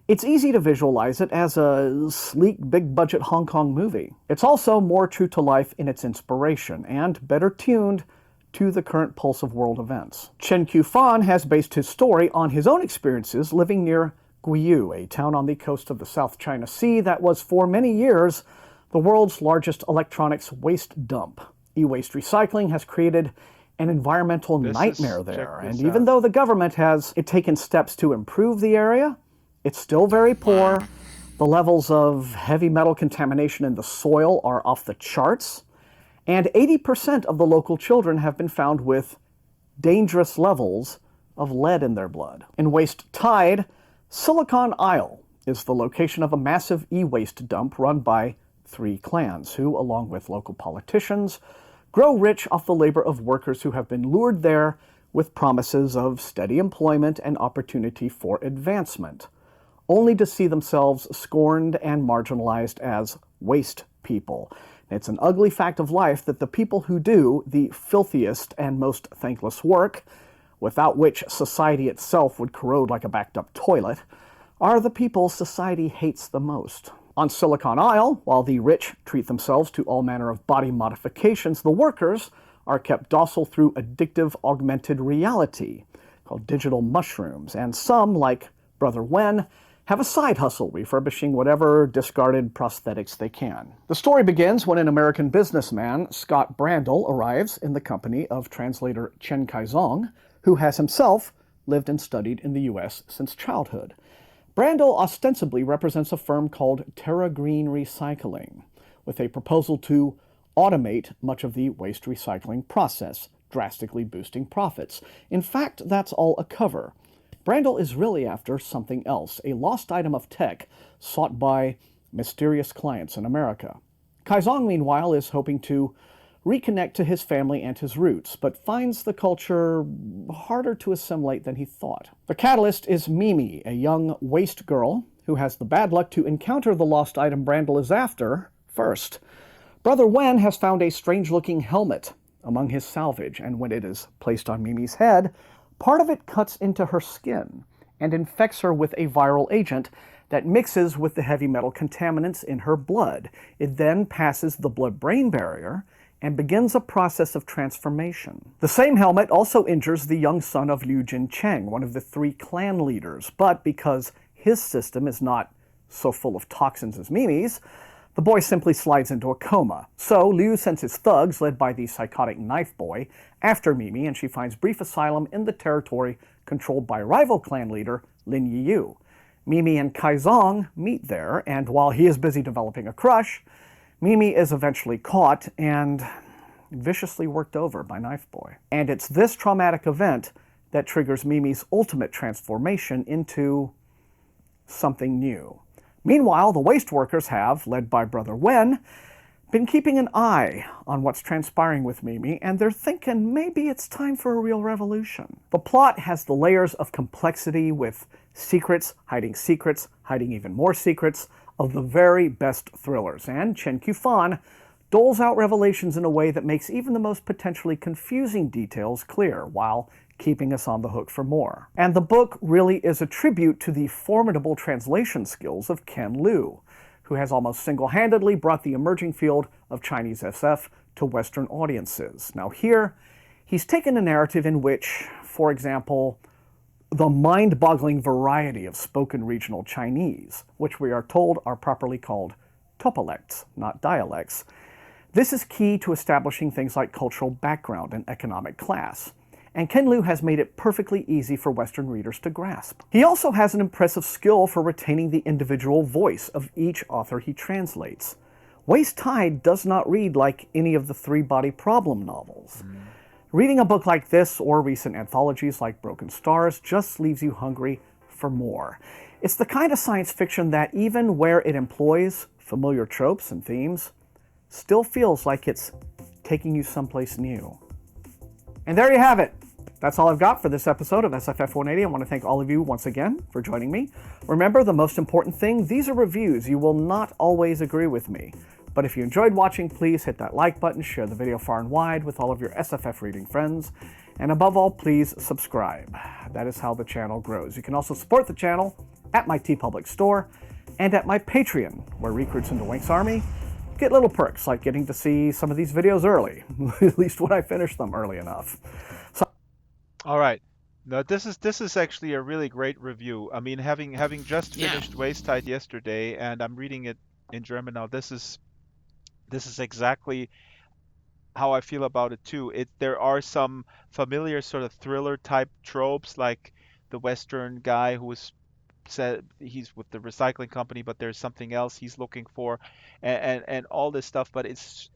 It's easy to visualize it as a sleek, big-budget Hong Kong movie. It's also more true to life in its inspiration, and better tuned to the current pulse of world events. Chen Qiufan has based his story on his own experiences living near Guiyu, a town on the coast of the South China Sea that was for many years the world's largest electronics waste dump. E-waste recycling has created an environmental nightmare there, and even though the government has taken steps to improve the area, it's still very poor. The levels of heavy metal contamination in the soil are off the charts, and 80% of the local children have been found with dangerous levels of lead in their blood. In Waste Tide, Silicon Isle is the location of a massive e-waste dump run by 3 clans who, along with local politicians, grow rich off the labor of workers who have been lured there with promises of steady employment and opportunity for advancement, only to see themselves scorned and marginalized as waste people. It's an ugly fact of life that the people who do the filthiest and most thankless work, without which society itself would corrode like a backed-up toilet, are the people society hates the most. On Silicon Isle, while the rich treat themselves to all manner of body modifications, the workers are kept docile through addictive augmented reality, called digital mushrooms, and some, like Brother Wen, have a side hustle refurbishing whatever discarded prosthetics they can. The story begins when an American businessman, Scott Brandel, arrives in the company of translator Chen Kaizong, who has himself lived and studied in the U.S. since childhood. Brandel ostensibly represents a firm called Terra Green Recycling, with a proposal to automate much of the waste recycling process, drastically boosting profits. In fact, that's all a cover. Brandel is really after something else, a lost item of tech sought by mysterious clients in America. Kaizong, meanwhile, is hoping to reconnect to his family and his roots, but finds the culture harder to assimilate than he thought. The catalyst is Mimi, a young waste girl who has the bad luck to encounter the lost item Brandel is after first. Brother Wen has found a strange-looking helmet among his salvage, and when it is placed on Mimi's head, part of it cuts into her skin and infects her with a viral agent that mixes with the heavy metal contaminants in her blood. It then passes the blood-brain barrier and begins a process of transformation. The same helmet also injures the young son of Liu Jincheng, one of the 3 clan leaders, but because his system is not so full of toxins as Mimi's, the boy simply slides into a coma. So Liu sends his thugs, led by the psychotic knife boy, after Mimi, and she finds brief asylum in the territory controlled by rival clan leader Lin Yiyu. Mimi and Kaizong meet there, and while he is busy developing a crush, Mimi is eventually caught and viciously worked over by Knife Boy. And it's this traumatic event that triggers Mimi's ultimate transformation into something new. Meanwhile, the waste workers have, led by Brother Wen, been keeping an eye on what's transpiring with Mimi, and they're thinking maybe it's time for a real revolution. The plot has the layers of complexity with secrets, hiding even more secrets, of the very best thrillers, and Chen Qufan doles out revelations in a way that makes even the most potentially confusing details clear, while keeping us on the hook for more. And the book really is a tribute to the formidable translation skills of Ken Liu, who has almost single-handedly brought the emerging field of Chinese SF to Western audiences. Now here, he's taken a narrative in which, for example, the mind-boggling variety of spoken regional Chinese, which we are told are properly called topolects, not dialects. This is key to establishing things like cultural background and economic class, and Ken Liu has made it perfectly easy for Western readers to grasp. He also has an impressive skill for retaining the individual voice of each author he translates. Waist Tide does not read like any of the 3-body problem novels. Reading a book like this, or recent anthologies like Broken Stars, just leaves you hungry for more. It's the kind of science fiction that, even where it employs familiar tropes and themes, still feels like it's taking you someplace new. And there you have it. That's all I've got for this episode of SFF 180. I want to thank all of you once again for joining me. Remember, the most important thing, these are reviews. You will not always agree with me. But if you enjoyed watching, please hit that like button, share the video far and wide with all of your SFF reading friends, and above all, please subscribe. That is how the channel grows. You can also support the channel at my TeePublic store and at my Patreon, where recruits into Wink's Army get little perks, like getting to see some of these videos early, at least when I finish them early enough. All right. No, this is actually a really great review. I mean, having just finished Waist Tide yesterday, and I'm reading it in German now. This is exactly how I feel about it too. There are some familiar sort of thriller type tropes, like the Western guy who is said he's with the recycling company, but there's something else he's looking for, and all this stuff. But it's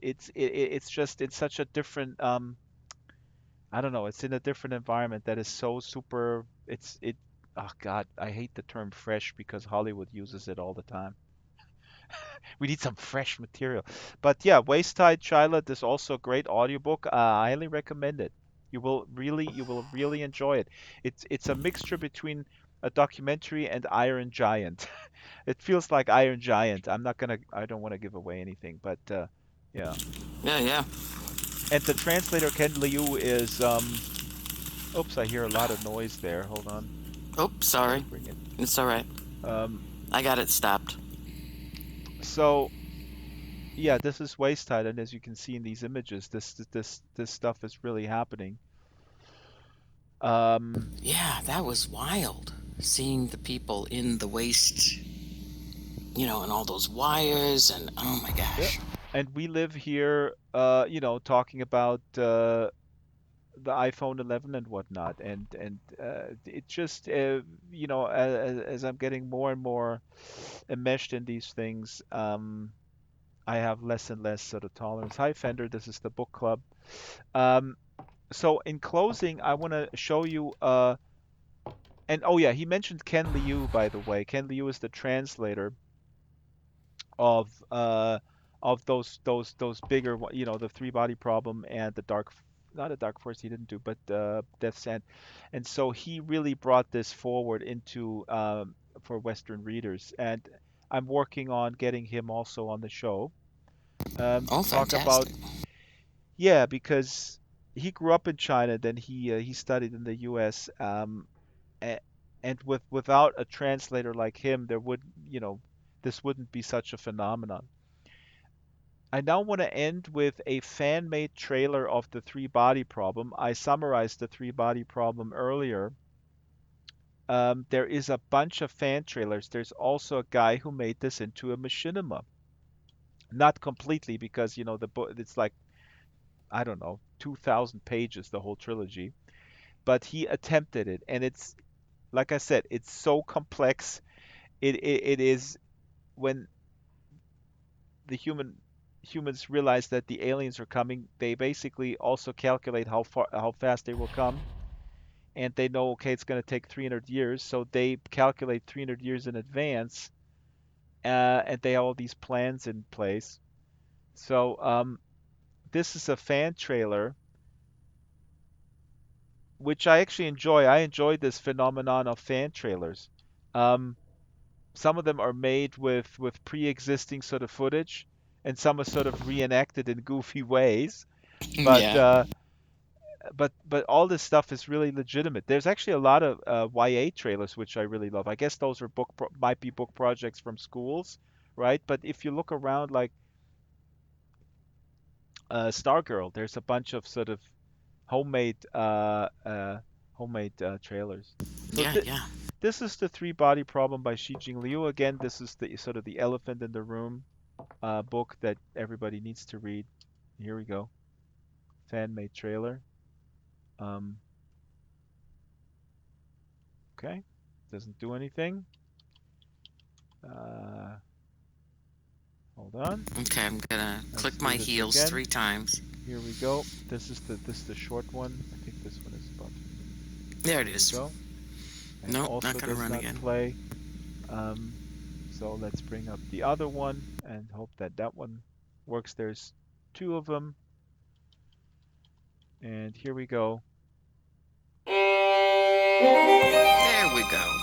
just it's such a different I don't know. It's in a different environment that is so super. Oh God, I hate the term fresh because Hollywood uses it all the time. We need some fresh material. But yeah, Waist Tide Charlotte is also a great audiobook. I highly recommend it. You will really enjoy it. It's a mixture between a documentary and Iron Giant. It feels like Iron Giant. I don't want to give away anything, but yeah. Yeah. And the translator Ken Liu is oops, I hear a lot of noise there. Hold on. Oops, sorry. Bring it. It's all right. I got it stopped. So yeah, this is Waist Tide, and as you can see in these images, this stuff is really happening. Yeah, that was wild. Seeing the people in the waste, and all those wires, and oh my gosh. Yeah. And we live here, talking about the iPhone 11 and whatnot, and it just, as I'm getting more and more enmeshed in these things, I have less and less sort of tolerance. Hi, Fender. This is the book club. So in closing, I want to show you. And oh yeah, he mentioned Ken Liu, by the way. Ken Liu is the translator of those bigger, the 3-body problem and the not a Dark Force he didn't do, but Death's Hand. And so he really brought this forward into for Western readers. And I'm working on getting him also on the show Oh, to talk about, fantastic. yeah, because he grew up in China, then he studied in the U.S. a- and without a translator like him, there would, this wouldn't be such a phenomenon. I now want to end with a fan-made trailer of the three-body problem. I summarized the three-body problem earlier. There is a bunch of fan trailers. There's also a guy who made this into a machinima. Not completely because, the book it's like, I don't know, 2,000 pages, the whole trilogy. But he attempted it, and it's like I said, it's so complex. It is when the humans realize that the aliens are coming, they basically also calculate how fast they will come, and they know, okay, it's going to take 300 years, so they calculate 300 years in advance, and they have all these plans in place. So this is a fan trailer, which I actually enjoy. I enjoy this phenomenon of fan trailers. Um, some of them are made with pre-existing sort of footage, and some are sort of reenacted in goofy ways. But Yeah. but all this stuff is really legitimate. There's actually a lot of YA trailers which I really love. I guess those are might be book projects from schools, right? But if you look around, like Stargirl, there's a bunch of sort of homemade trailers. So Yeah, yeah. this is the Three Body Problem by Xi Jing Liu. Again, this is the sort of the elephant in the room book that everybody needs to read. Here we go. Fan-made trailer. Um, okay. Doesn't do anything. Uh, hold on. Okay, I'm gonna Let's click do my this heels again. 3 times. Here we go. This is the short one. I think this one is about. There it Here we is. go. And Nope, also not gonna does run not again. play. Um, so let's bring up the other one and hope that that one works. There's two of them. And here we go. There we go.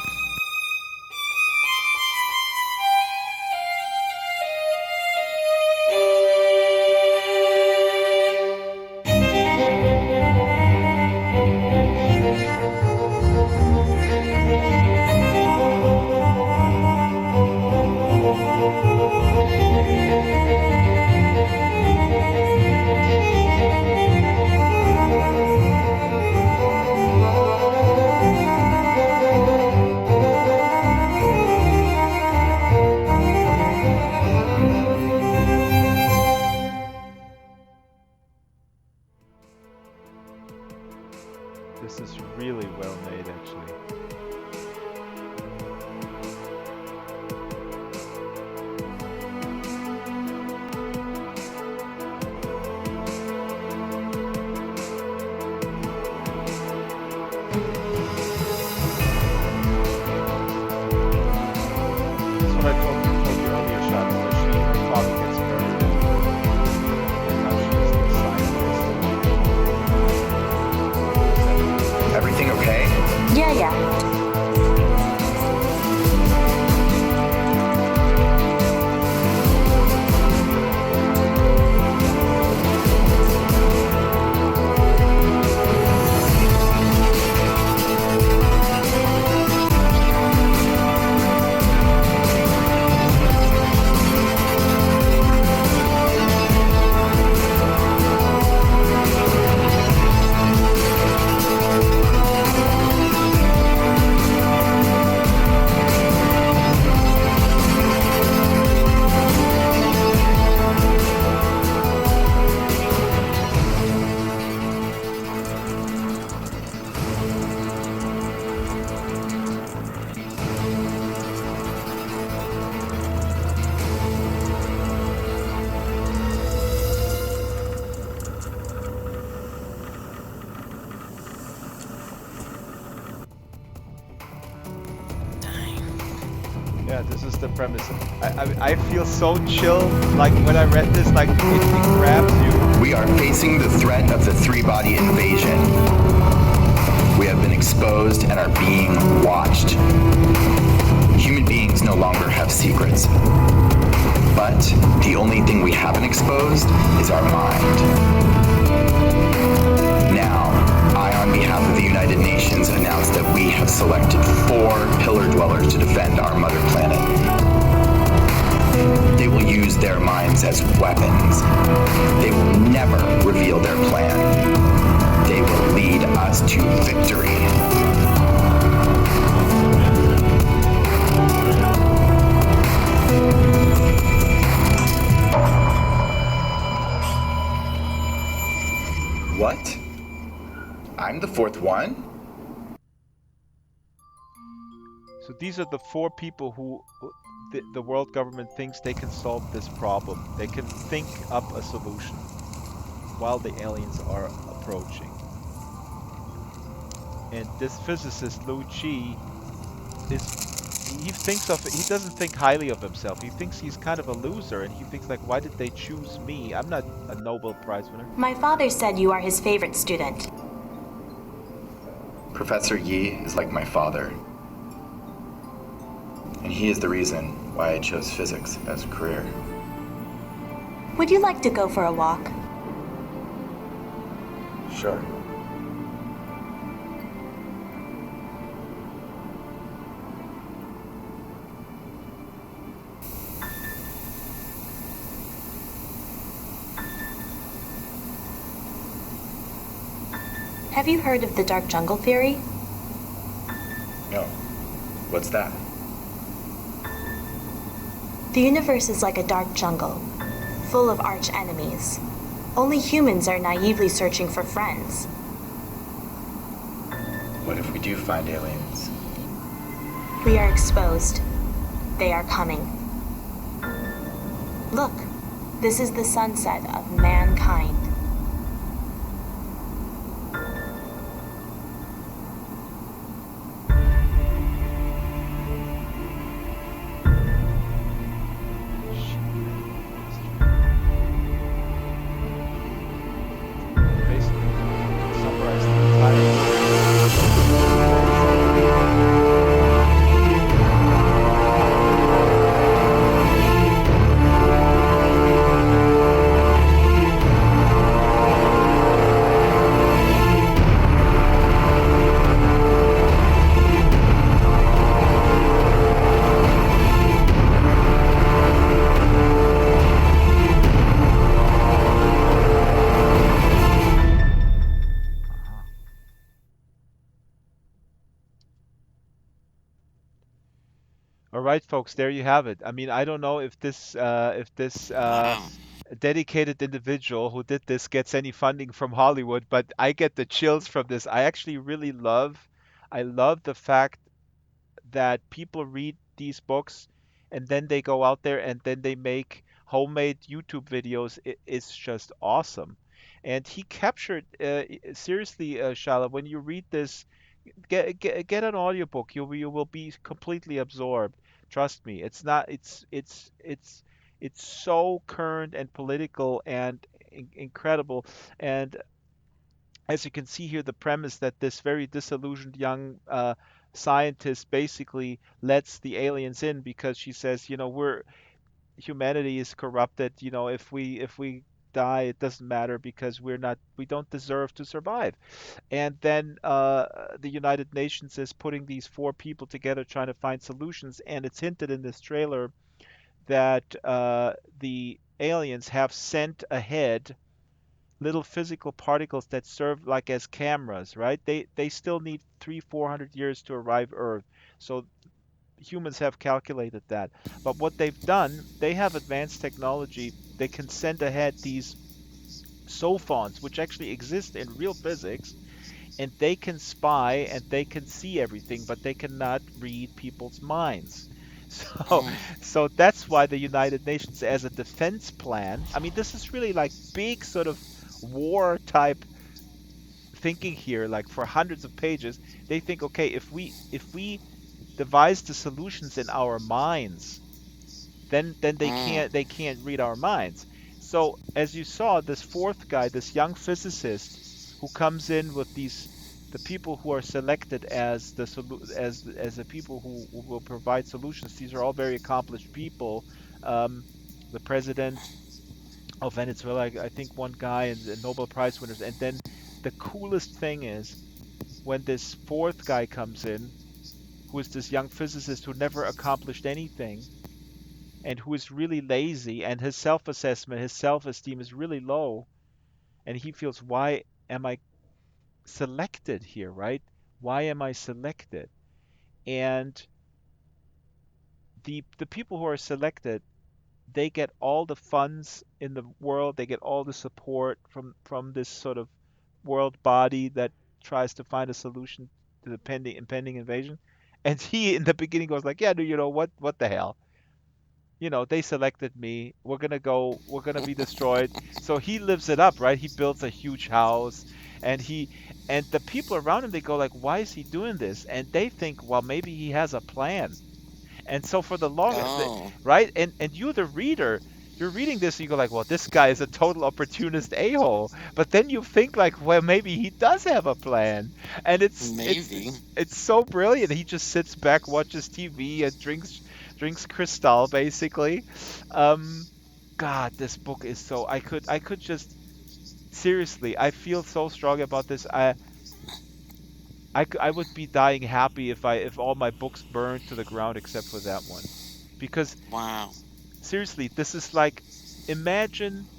This is really well made, actually. This is what I told you earlier, Shadow, where her father gets murdered, and now she's the scientist. Everything okay? Yeah, yeah. Yeah, this is the premise. I feel so chill, like when I read this, like it grabs you. We are facing the threat of the three-body invasion. We have been exposed and are being watched. Human beings no longer have secrets. But the only thing we haven't exposed is our mind. Now, I, on behalf of the United Nations, announce that we have selected 4 pillar dwellers to defend our mother planet. They will use their minds as weapons. They will never reveal their plan. They will lead us to victory. What? I'm the 4th one? So these are the 4 people who the world government thinks they can solve this problem. They can think up a solution while the aliens are approaching. And this physicist Lu Chi he doesn't think highly of himself. He thinks he's kind of a loser, and he thinks like, why did they choose me? I'm not a Nobel Prize winner. My father said you are his favorite student. Professor Yi is like my father. And he is the reason why I chose physics as a career. Would you like to go for a walk? Sure. Have you heard of the dark jungle theory? No. What's that? The universe is like a dark jungle, full of arch enemies. Only humans are naively searching for friends. What if we do find aliens? We are exposed. They are coming. Look, this is the sunset of mankind. All right, folks, there you have it. I mean, I don't know if this Wow. dedicated individual who did this gets any funding from Hollywood, but I get the chills from this. I love the fact that people read these books and then they go out there and then they make homemade YouTube videos. It's just awesome. And he captured, seriously, Shala, when you read this, get an audiobook. You will be completely absorbed. Trust me. It's not, it's so current and political and incredible. And as you can see here, the premise that this very disillusioned young scientist basically lets the aliens in because she says, humanity is corrupted. If we die, it doesn't matter because we don't deserve to survive. And then the United Nations is putting these 4 people together trying to find solutions, and it's hinted in this trailer that the aliens have sent ahead little physical particles that serve like as cameras, right? They still need 300-400 years to arrive Earth. So humans have calculated that. But what they've done, they have advanced technology. They can send ahead these sophons, which actually exist in real physics, and they can spy and they can see everything, but they cannot read people's minds. So, Mm. so that's why the United Nations, as a defense plan, I mean, this is really like big sort of war type thinking here, like for hundreds of pages. They think, okay, if we devise the solutions in our minds, then they Mm. can't read our minds. So as you saw, this fourth guy, this young physicist, who comes in with the people who are selected as as the people who will provide solutions. These are all very accomplished people. Um, the president of Venezuela, I think one guy, and Nobel Prize winners. And then the coolest thing is when this fourth guy comes in, who is this young physicist who never accomplished anything and who is really lazy, and his self-assessment, his self-esteem is really low, and he feels, why am I selected here, right? Why am I selected? And the people who are selected, they get all the funds in the world, they get all the support from this sort of world body that tries to find a solution to the impending invasion. And he in the beginning goes like, yeah, you know what the hell? They selected me. We're gonna be destroyed. So he lives it up, right? He builds a huge house, and the people around him, they go like, why is he doing this? And they think, well, maybe he has a plan. And so for the long, Oh, right? And you, the reader, you're reading this, and you go like, well, this guy is a total opportunist a-hole. But then you think like, well, maybe he does have a plan, and maybe. it's so brilliant. He just sits back, watches TV, and drinks Cristal, basically. Um, God, this book is so. I could just seriously. I feel so strong about this. I would be dying happy if all my books burned to the ground except for that one. Because Wow. seriously, this is like, imagine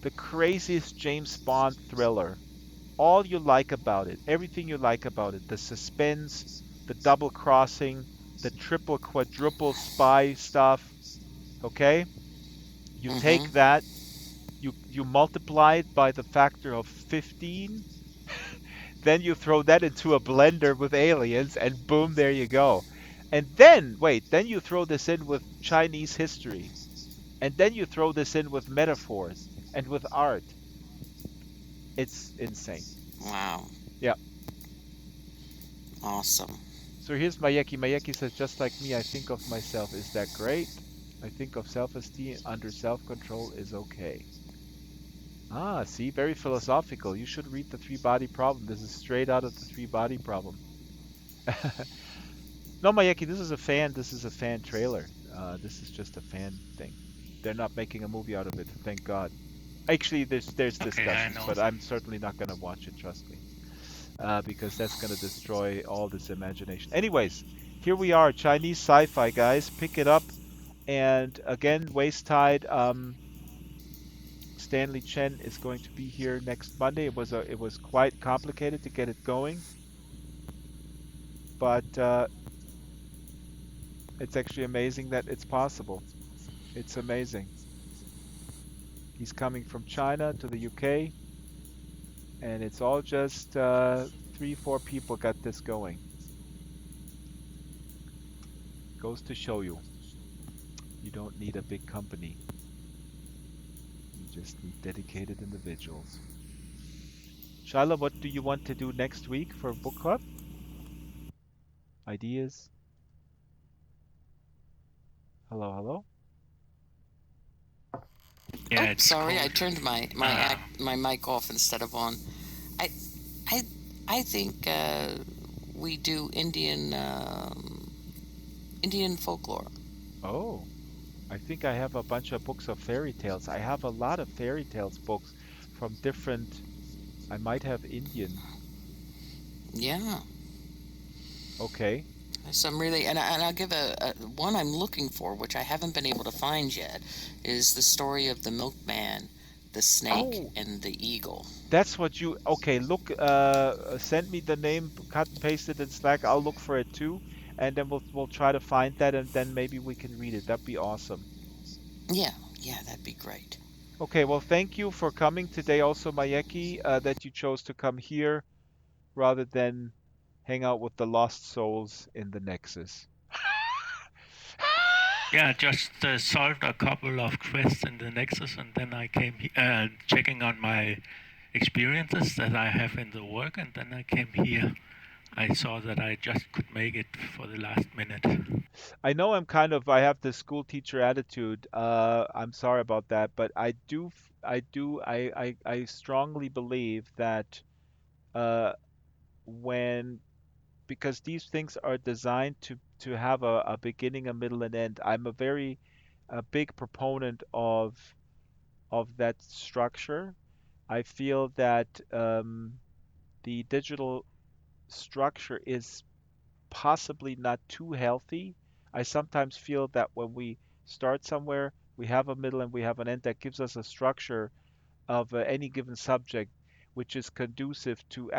the craziest James Bond thriller. All you like about it, everything you like about it, the suspense, the double crossing, the triple quadruple spy stuff, okay? You take Mm-hmm. that, you multiply it by the factor of 15. Then you throw that into a blender with aliens, and boom, there you go. And then, wait, then you throw this in with Chinese history. And then you throw this in with metaphors and with art. It's insane. Wow. Yeah. Awesome. So here's Mayeki. Mayeki says, just like me, I think of myself. Is that great? I think of self-esteem under self-control is okay. Ah, see, very philosophical. You should read the three-body problem. This is straight out of the three-body problem. No, Mayeki, this is a fan trailer. This is just a fan thing. They're not making a movie out of it, thank God. Actually, there's Okay, I discussions, know. but I'm certainly not gonna watch it, trust me. Because that's gonna destroy all this imagination. Anyways, here we are, Chinese sci-fi, guys. Pick it up. And again, Waist Tide, Stanley Chen is going to be here next Monday. It was quite complicated to get it going, but it's actually amazing that it's possible. It's amazing. He's coming from China to the UK, and it's all just three, four people got this going. Goes to show you, you don't need a big company. You just need dedicated individuals. Shyla, what do you want to do next week for book club? Ideas? Hello, hello? Yeah, Oh, it's sorry, I called. turned my mic off instead of on. I I I think we do Indian folklore. Oh, I think I have a bunch of books of fairy tales. I have a lot of fairy tales books from different. I might have Indian. Yeah. Okay. Some really, and I'll give a one I'm looking for, which I haven't been able to find yet, is the story of the milkman, the snake, Oh, and the eagle. that's what you. Okay, look. Send me the name, cut and paste it in Slack. I'll look for it too, and then we'll try to find that, and then maybe we can read it. That'd be awesome. Yeah, yeah, that'd be great. Okay, well, thank you for coming today, also Mayeki, that you chose to come here rather than hang out with the lost souls in the Nexus. Yeah, just solved a couple of quests in the Nexus, and then I came checking on my experiences that I have in the work, and then I came here. I saw that I just could make it for the last minute. I know I have this school teacher attitude. I'm sorry about that, but I strongly believe that uh, when because these things are designed to have a beginning, a middle, and end. I'm a big proponent of that structure. I feel that the digital structure is possibly not too healthy. I sometimes feel that when we start somewhere, we have a middle and we have an end that gives us a structure of any given subject, which is conducive to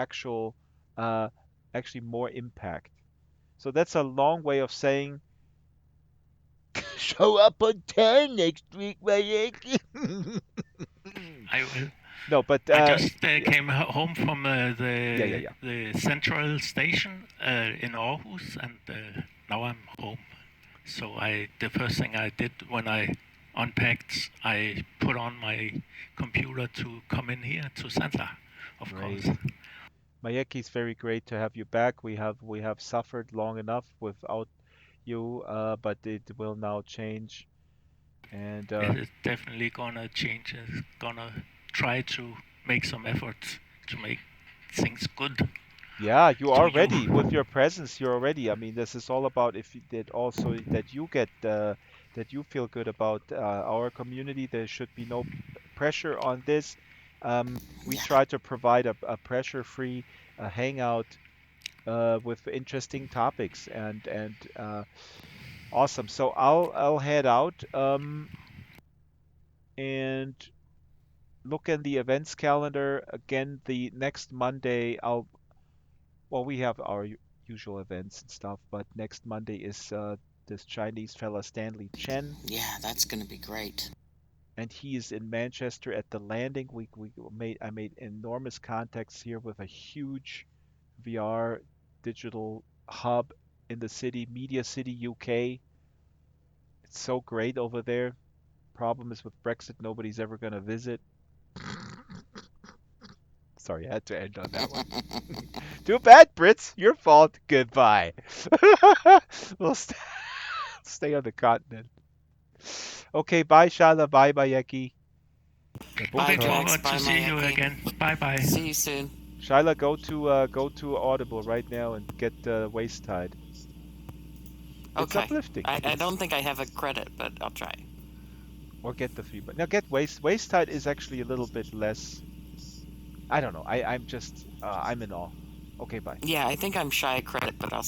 uh, actually more impact. So that's a long way of saying, show up on time next week, Mike. I will. No, but I just yeah, came home from yeah. the central station in Aarhus, and now I'm home. So the first thing I did when I unpacked, I put on my computer to come in here to Santa, of course. Great. Mayeki, it's very great to have you back. We have suffered long enough without you, but it will now change. And It is definitely gonna change. It's gonna try to make some efforts to make things good yeah, you to are ready with you. your presence. You're already. I mean, this is all about if you did also that you get that you feel good about our community. There should be no pressure on this. We Yeah. try to provide a pressure-free hangout with interesting topics and awesome. So I'll head out and look in the events calendar again. The next Monday, we have our usual events and stuff, but next Monday is this Chinese fella Stanley Chen, Yeah, that's going to be great. and he is in Manchester at the Landing. I made enormous contacts here with a huge VR digital hub in the city, Media City, UK. It's so great over there. Problem is with Brexit, nobody's ever gonna visit. Sorry, I had to end on that one. Too bad, Brits. Your fault. Goodbye. We'll stay on the continent. Okay, bye, Shala. Bye, Bayeki. The book Bye, Looking club. Drax. forward Bye, to see you Mayeki. again. Bye bye. See you soon. Shyla, go to Audible right now and get Waist Tide. It's Okay. uplifting. I It's don't think I have a credit, but I'll try. or get the 3, but now get Waist Tide is actually a little bit less. I don't know. I'm just I'm in awe. Okay, bye. Yeah, I think I'm shy of credit, but I'll